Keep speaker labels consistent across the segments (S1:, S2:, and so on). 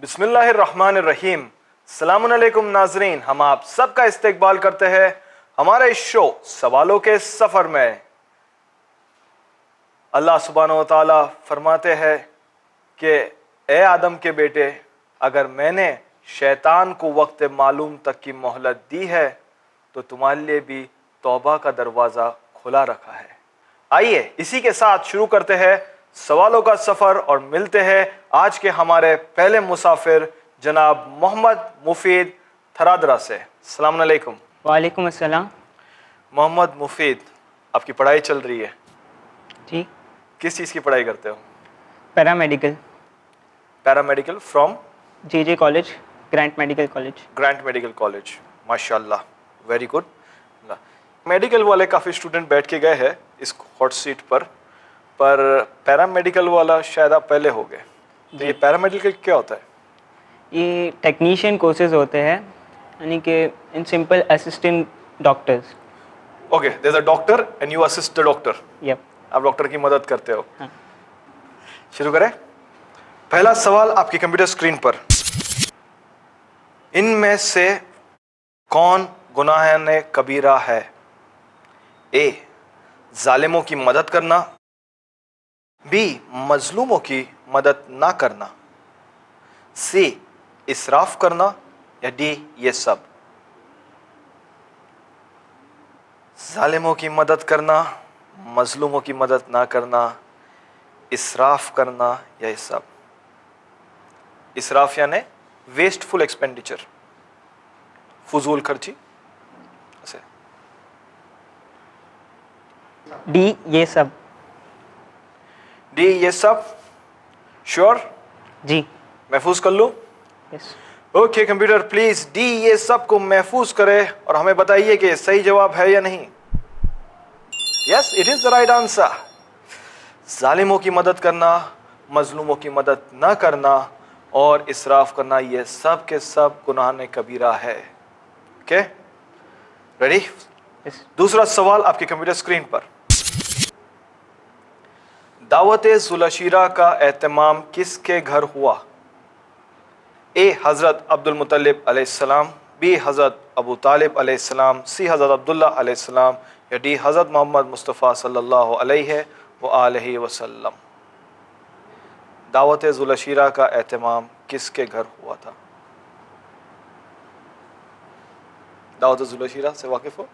S1: बिस्मिल्लाहिर्रहमानिर्रहीम। अस्सलामुअलैकुम नाजरीन, हम आप सबका इस्तकबाल करते हैं हमारे इस शो सवालों के सफ़र में। अल्लाह सुब्हानहू व तआला फरमाते हैं कि ए आदम के बेटे, अगर मैंने शैतान को वक्त मालूम तक की मोहलत दी है तो तुम्हारे लिए भी तौबा का दरवाज़ा खुला रखा है। आइए इसी के साथ शुरू करते हैं सवालों का सफ़र और मिलते हैं आज के हमारे पहले मुसाफिर जनाब मोहम्मद मुफीद थरादरा से। अस्सलाम वालेकुम।
S2: वालेकुम अस्सलाम।
S1: मोहम्मद मुफीद, आपकी पढ़ाई चल रही है
S2: जी।
S1: किस चीज़ की पढ़ाई करते हो?
S2: Paramedical.
S1: Paramedical from
S2: J college, grant medical college.
S1: Grant medical college, माशाल्लाह, वेरी गुड। मेडिकल वाले काफ़ी स्टूडेंट बैठ के गए हैं इस हॉट सीट पर पैरामेडिकल वाला शायद आप पहले हो गए। तो ये पैरामेडिकल क्या होता है?
S2: ये टेक्नीशियन कोर्सेज होते हैं, यानी कि इन simple assistant doctors.
S1: Okay, there is a doctor and you assist the doctor.
S2: Yup.
S1: आप डॉक्टर की मदद करते हो।
S2: हाँ।
S1: शुरू करें। पहला सवाल आपकी कंप्यूटर स्क्रीन पर, इनमें से कौन गुनाह कबीरा है? ए, जालिमों की मदद करना, बी, मजलूमों की मदद ना करना, सी, इसराफ करना, या डी, ये सब। जालिमों की मदद करना, मजलूमों की मदद ना करना, इसराफ करना, या ये सब। इसराफ यानी वेस्टफुल एक्सपेंडिचर, फजूल खर्ची।
S2: डी, ये सब।
S1: डी, ये सब। श्योर?
S2: जी।
S1: महफूज कर लूं?
S2: Yes.
S1: Okay computer, please D ये सब को महफूज करे और हमें बताइए कि सही जवाब है या नहीं। Yes, it is the right answer. जालिमों की मदद करना, मजलूमों की मदद न करना और इसराफ करना, ये सब के सब गुनाह कबीरा है। Okay, ready? दूसरा सवाल आपकी कंप्यूटर स्क्रीन पर, दावत-ए-ज़ुल-अशीरा का एहतमाम किसके घर हुआ? ए, हज़रत अब्दुल मुत्तलिब अलैहिस्सलाम, बी, हज़रत अबू तालिब अलैहिस्सलाम, सी, हज़रत अब्दुल्ला अलैहिस्सलाम, या डी, हज़रत मोहम्मद मुस्तफ़ा सल्लल्लाहु अलैहि वसल्लम। दावत-ए-ज़ुल-अशीरा का एहतमाम किसके घर हुआ था? दावत-ए-ज़ुल-अशीरा से वाकिफ़ हो?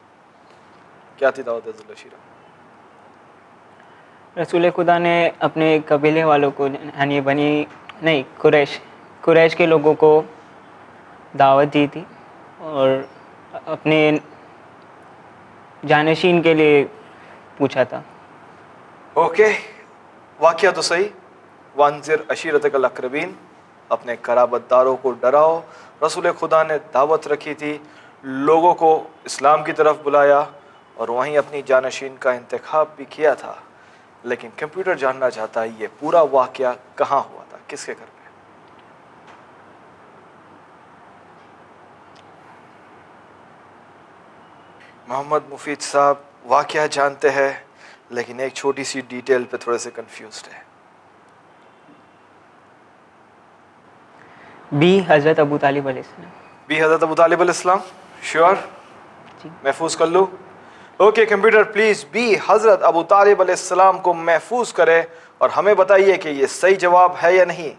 S1: क्या थी दावत-ए-ज़ुल-अशीरा?
S2: रसूल खुदा ने अपने कबीले वालों को, यानी कुरैश के लोगों को दावत दी थी और अपने जानशीन के लिए पूछा था।
S1: ओके, वाक़या तो सही। वंज़िर अशीरतकल अक़रबीन, अपने कराबतदारों को डराओ। रसूल खुदा ने दावत रखी थी, लोगों को इस्लाम की तरफ बुलाया और वहीं अपनी जानशीन का इंतखाब भी किया था। लेकिन कंप्यूटर जानना चाहता है ये पूरा वाक़या कहाँ हुआ था, किसके घर पे? मोहम्मद मुफीद साहब वाक़या जानते हैं लेकिन एक छोटी सी डिटेल पे थोड़े से कंफ्यूज्ड है।
S2: बी, हज़रत अबू तालिब अलैहिस्सलाम।
S1: बी, हज़रत अबू तालिब अलैहिस्सलाम। श्योर?
S2: जी।
S1: महफूज कर लूँ? ओके कंप्यूटर, प्लीज़ बी, हज़रत अबू तालिब अलैहिस्सलाम को महफूज करे और हमें बताइए कि ये सही जवाब है या नहीं।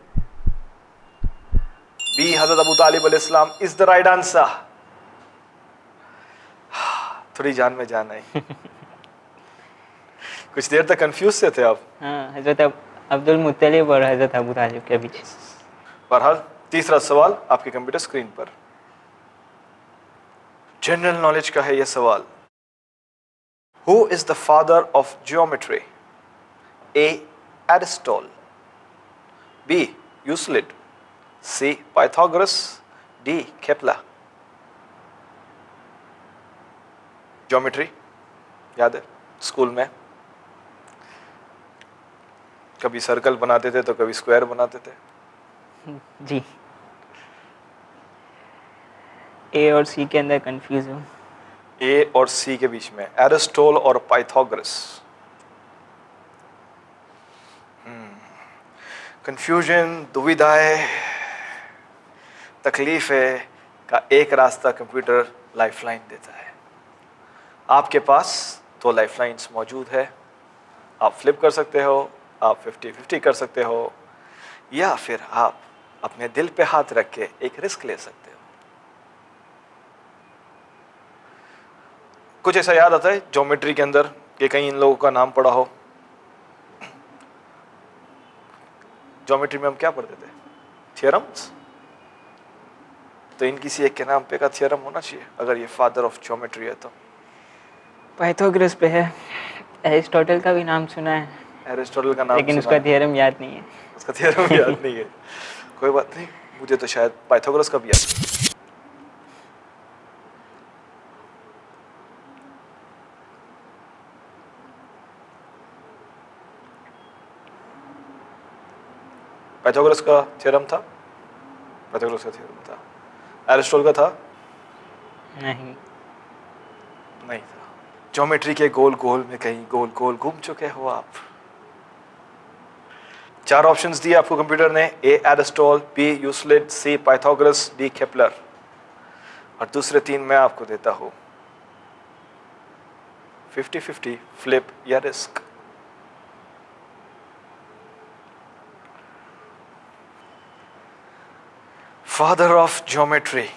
S1: बी, हज़रत अबू तालिब अलैहिस्सलाम इज द राइट आंसर। थोड़ी जान में जान आई। कुछ देर तक कंफ्यूज से थे आप।
S2: हाँ, हज़रत अब्दुल मुत्तलिब और हज़रत अबू तालिब के बीच।
S1: बहरहाल तीसरा सवाल आपके कंप्यूटर स्क्रीन पर, जनरल नॉलेज का है यह सवाल। Who is the father of geometry? A, Aristotle, B, Euclid, C, Pythagoras, D, Kepler। Geometry याद है स्कूल में? कभी सर्कल बनाते थे तो कभी स्क्वायर बनाते थे।
S2: जी, ए और सी के अंदर कंफ्यूज हूँ।
S1: ए और सी के बीच में, एरिस्टोल और पाइथागोरस। कंफ्यूजन, दुविधाएं, तकलीफें का एक रास्ता कंप्यूटर लाइफलाइन देता है। आपके पास 2 लाइफलाइंस मौजूद है। आप फ्लिप कर सकते हो, आप 50-50 कर सकते हो, या फिर आप अपने दिल पे हाथ रख के एक रिस्क ले सकते हो। कुछ ऐसा याद आता है ज्योमेट्री के अंदर कि कहीं इन लोगों का नाम पढ़ा हो? ज्योमेट्री में हम क्या पढ़ते थे? थियरम्स। तो इन किसी एक के नाम पे का थियरम होना चाहिए अगर ये फादर ऑफ ज्योमेट्री है तो।
S2: पाइथागोरस पे है। एरिस्टोटल का भी नाम सुना है,
S1: एरिस्टोटल का नाम
S2: लेकिन
S1: सुना
S2: उसका
S1: है।
S2: थियरम याद नहीं है।
S1: उसका थियरम याद नहीं है। कोई बात नहीं, मुझे तो शायद पाइथागोरस का भी याद है। पाइथागोरस का थ्योरम था, पाइथागोरस का थ्योरम था। एरिस्टोटल का था?
S2: नहीं,
S1: नहीं था। ज्योमेट्री के गोल गोल में कहीं गोल गोल घूम चुके हो आप। 4 ऑप्शंस दिए आपको कंप्यूटर ने, ए एरिस्टोटल, बी यूक्लिड, सी पाइथागोरस, डी केपलर। और दूसरे 3 मैं आपको देता हूं 50-50, फ्लिप या risk. Father of geometry.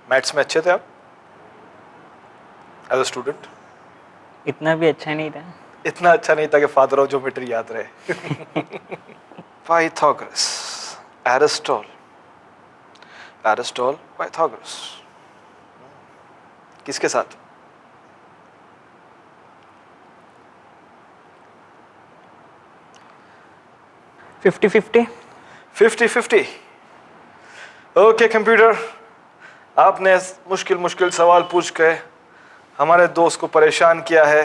S1: Maths में अच्छे थे आप एज अ स्टूडेंट?
S2: इतना भी अच्छा नहीं था।
S1: इतना अच्छा नहीं था कि फादर ऑफ ज्योमेट्री याद रहे। Pythagoras, Aristotle, Aristotle, Pythagoras. किसके साथ?
S2: फिफ्टी
S1: 50-50। ओके कंप्यूटर, आपने मुश्किल सवाल पूछ के हमारे दोस्त को परेशान किया है।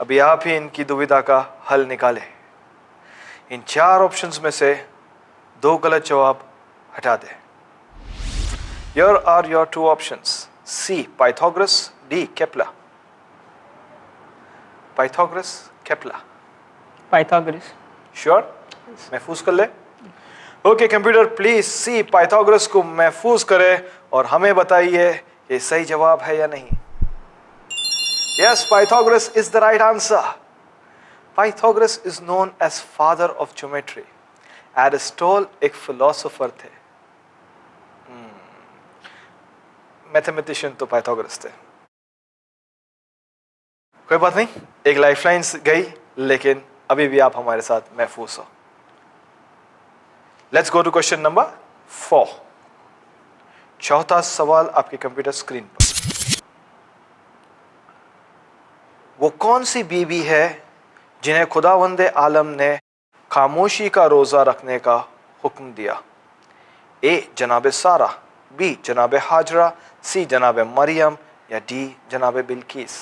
S1: अभी आप ही इनकी दुविधा का हल निकालें। इन 4 ऑप्शंस में से 2 गलत जवाब हटा दें। Here are your 2 options. C. Pythagoras, D. Kepler. Pythagoras, Kepler.
S2: Pythagoras.
S1: Sure? महफूज कर ले। Okay computer, please see Pythagoras को महफूज करे और हमें बताइए ये सही जवाब है या नहीं। Yes, Pythagoras is the right answer. Pythagoras is known as father of geometry. Aristotle एक फिलोसोफर थे। मैथमेटिशियन तो पाइथागोरस थे। कोई बात नहीं, एक लाइफलाइन गई, लेकिन अभी भी आप हमारे साथ महफूज हो। Let's go to question number 4। चौथा सवाल आपके कंप्यूटर स्क्रीन पर। वो कौन सी बीवी है जिन्हें खुदावंदे आलम ने खामोशी का रोजा रखने का हुक्म दिया? ए जनाब सारा, बी जनाब हाजरा, सी जनाब मरियम, या डी जनाब बिल्किस।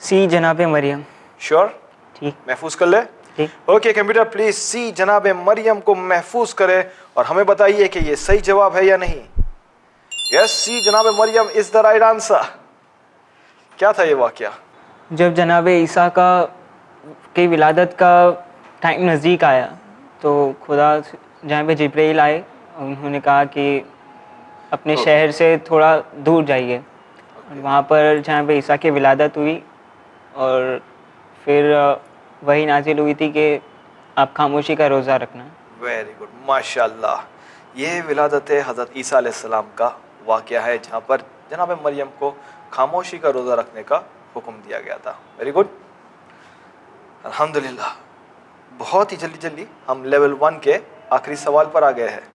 S2: सी जनाब मरियम।
S1: श्योर?
S2: ठीक।
S1: महफूज कर ले।
S2: ठीक।
S1: ओके कंप्यूटर, प्लीज सी जनाब मरियम को महफूज करे और हमें बताइए कि ये सही जवाब है या नहीं। यस, सी जनाब Maryam is the right answer. क्या था ये वाकया?
S2: जब जनाब ईसा की विलादत का टाइम नज़दीक आया तो खुदा जहाँ पे जिब्राइल आए, उन्होंने कहा कि अपने शहर से थोड़ा दूर जाइए। और वहाँ पर जहाँ पे ईसा की विलादत हुई और फिर वही नाजिल हुई थी कि आप खामोशी का रोज़ा रखना।
S1: वेरी गुड, माशाल्लाह। ये विलादत हज़रत ईसा अलैहिस्सलाम का वाकया है जहाँ पर जनाब मरियम को खामोशी का रोज़ा रखने का हुक्म दिया गया था। वेरी गुड, अल्हम्दुलिल्लाह। बहुत ही जल्दी हम लेवल 1 के आखिरी सवाल पर आ गए हैं।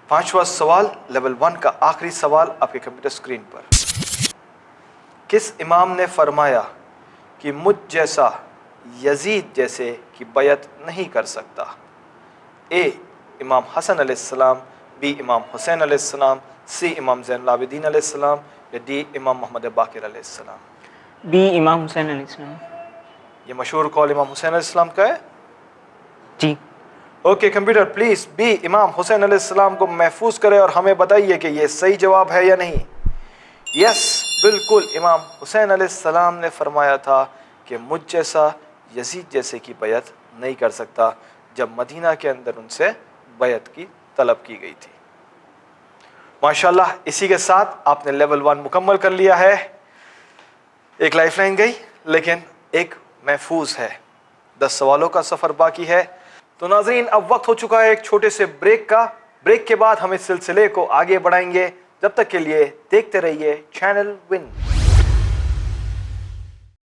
S1: 5वां सवाल, लेवल 1 का आखिरी सवाल आपके कंप्यूटर स्क्रीन पर। किस इमाम ने फरमाया कि मुझ जैसा यजीद जैसे की बैत नहीं कर सकता? ए इमाम हसन अलैहिस्सलाम, बी इमाम हुसैन अलैहिस्सलाम, सी इमाम ज़ैनुल आबिदीन अलैहिस्सलाम, या डी इमाम मोहम्मद बाकिर अलैहिस्सलाम।
S2: बी इमाम हुसैन अलैहिस्सलाम।
S1: ये मशहूर कौल इमाम हुसैन अलैहिस्सलाम का है।
S2: जी।
S1: ओके कंप्यूटर, प्लीज बी इमाम हुसैन अलैहिस्सलाम को महफूज करे और हमें बताइए कि ये सही जवाब है या नहीं। यस, बिल्कुल, इमाम हुसैन अलैहिस्सलाम ने फरमाया था कि मुझ जैसा यजीद जैसे की बैत नहीं कर सकता, जब मदीना के अंदर उनसे बैत की तलब की गई थी। माशाल्लाह, इसी के साथ आपने लेवल 1 मुकम्मल कर लिया है। एक लाइफलाइन गई, लेकिन एक महफूज है। 10 सवालों का सफ़र बाकी है। तो नाज़रीन, अब वक्त हो चुका है एक छोटे से ब्रेक का। ब्रेक के बाद हम इस सिलसिले को आगे बढ़ाएंगे। जब तक के लिए देखते रहिए चैनल विन।